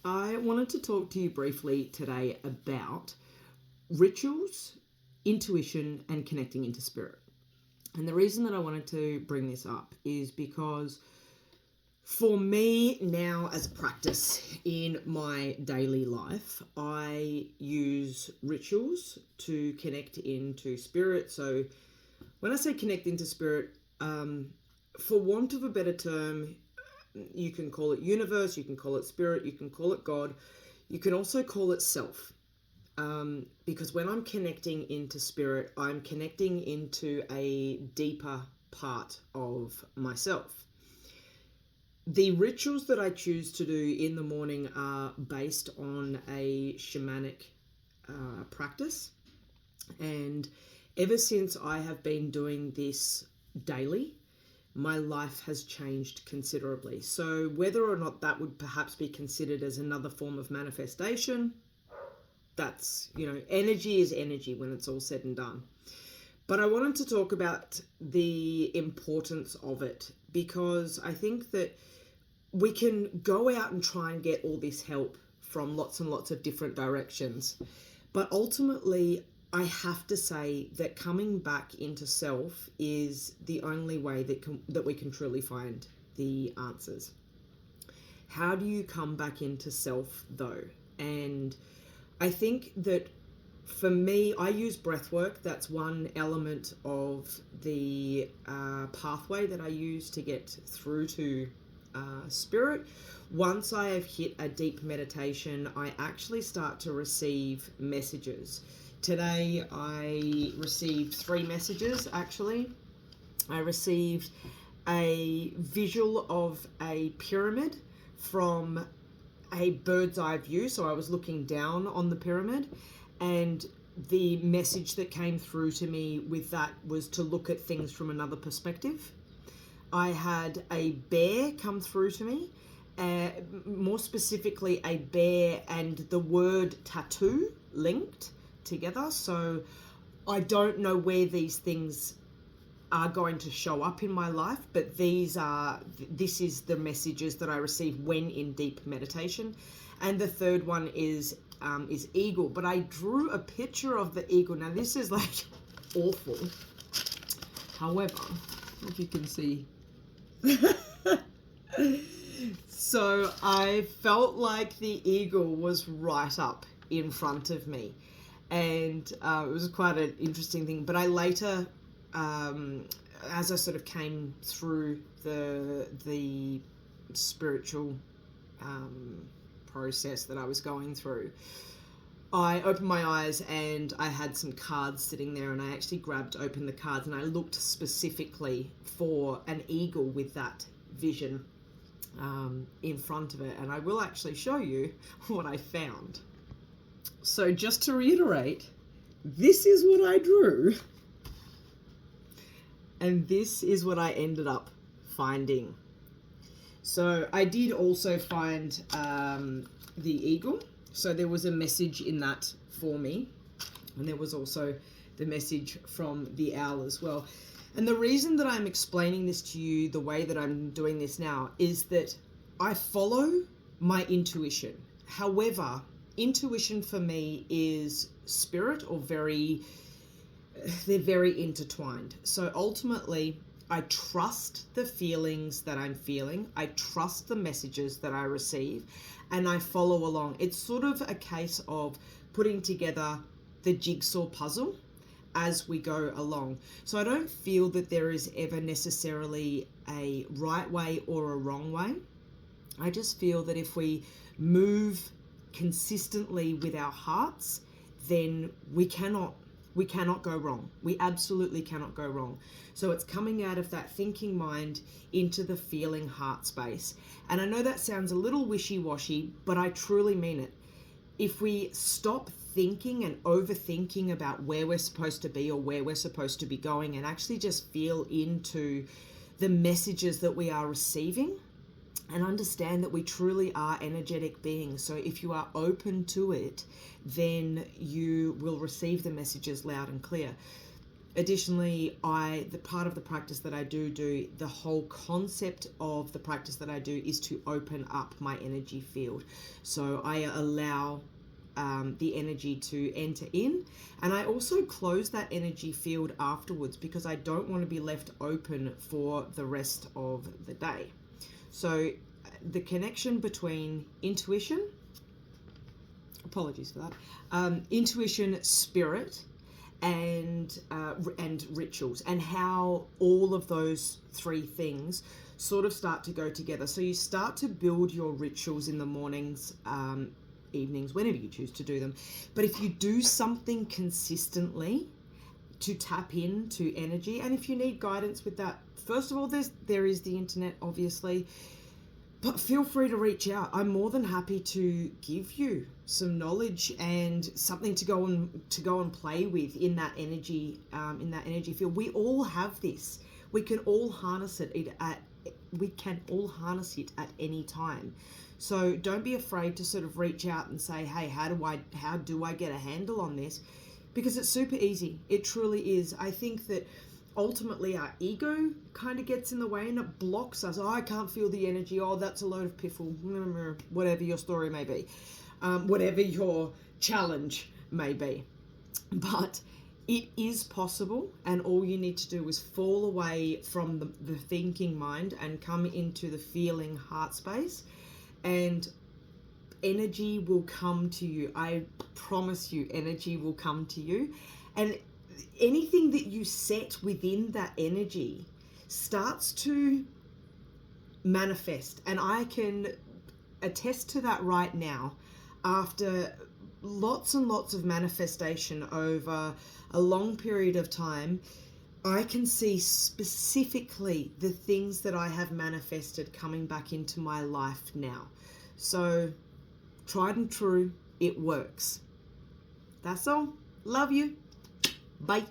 I wanted to talk to you briefly today about rituals, intuition, and connecting into spirit. And the reason that I wanted to bring this up is because for me now, as a practice in my daily life, I use rituals to connect into spirit. So when I say connect into spirit, for want of a better term, you can call it universe, you can call it spirit, you can call it God, you can also call it self. Because when I'm connecting into spirit, I'm connecting into a deeper part of myself. The rituals that I choose to do in the morning are based on a shamanic practice. And ever since I have been doing this daily, my life has changed considerably. So whether or not that would perhaps be considered as another form of manifestation, that's, energy is energy when it's all said and done. But I wanted to talk about the importance of it because I think that we can go out and try and get all this help from lots and lots of different directions. But ultimately, I have to say that coming back into self is the only way that we can truly find the answers. How do you come back into self though? And I think that for me, I use breath work. That's one element of the pathway that I use to get through to spirit. Once I have hit a deep meditation, I actually start to receive messages. Today I received 3 messages actually. I received a visual of a pyramid from a bird's eye view, so I was looking down on the pyramid, and the message that came through to me with that was to look at things from another perspective. I had a bear come through to me, more specifically a bear and the word tattoo linked together. So I don't know where these things are going to show up in my life, but this is the messages that I receive when in deep meditation. And the third one is eagle, but I drew a picture of the eagle. Now this is like awful. However, if you can see, so I felt like the eagle was right up in front of me, and it was quite an interesting thing. But I later, as I sort of came through the spiritual process that I was going through, I opened my eyes and I had some cards sitting there, and I actually opened the cards and I looked specifically for an eagle with that vision in front of it, and I will actually show you what I found. So just to reiterate, this is what I drew, and this is what I ended up finding. So I did also find the eagle. So there was a message in that for me, and there was also the message from the owl as well. And the reason that I'm explaining this to you the way that I'm doing this now is that I follow my intuition. However, intuition for me is spirit, or they're very intertwined. So ultimately, I trust the feelings that I'm feeling. I trust the messages that I receive, and I follow along. It's sort of a case of putting together the jigsaw puzzle as we go along. So I don't feel that there is ever necessarily a right way or a wrong way. I just feel that if we move consistently with our hearts, then we cannot go wrong. We absolutely cannot go wrong. So it's coming out of that thinking mind into the feeling heart space. And I know that sounds a little wishy-washy, but I truly mean it. If we stop thinking and overthinking about where we're supposed to be or where we're supposed to be going, and actually just feel into the messages that we are receiving, and understand that we truly are energetic beings. So if you are open to it, then you will receive the messages loud and clear. Additionally, the part of the practice that I do, the whole concept of the practice that I do is to open up my energy field. So I allow the energy to enter in, and I also close that energy field afterwards because I don't want to be left open for the rest of the day. So the connection between intuition, apologies for that, intuition, spirit, and rituals, and how all of those three things sort of start to go together. So you start to build your rituals in the mornings, evenings, whenever you choose to do them. But if you do something consistently to tap into energy, and if you need guidance with that, first of all, there is the internet, obviously, but feel free to reach out. I'm more than happy to give you some knowledge and something to go and play with in that energy field. We all have this. We can all harness it at any time. So don't be afraid to sort of reach out and say, hey, how do I get a handle on this? Because it's super easy. It truly is. I think that ultimately our ego kind of gets in the way and it blocks us. Oh, I can't feel the energy. Oh, that's a load of piffle. Whatever your story may be. Whatever your challenge may be. But it is possible, and all you need to do is fall away from the thinking mind and come into the feeling heart space, and energy will come to you. I promise you, energy will come to you. And anything that you set within that energy starts to manifest. And I can attest to that right now after lots and lots of manifestation over a long period of time. I can see specifically the things that I have manifested coming back into my life now. So, tried and true, it works. That's all. Love you. Bye.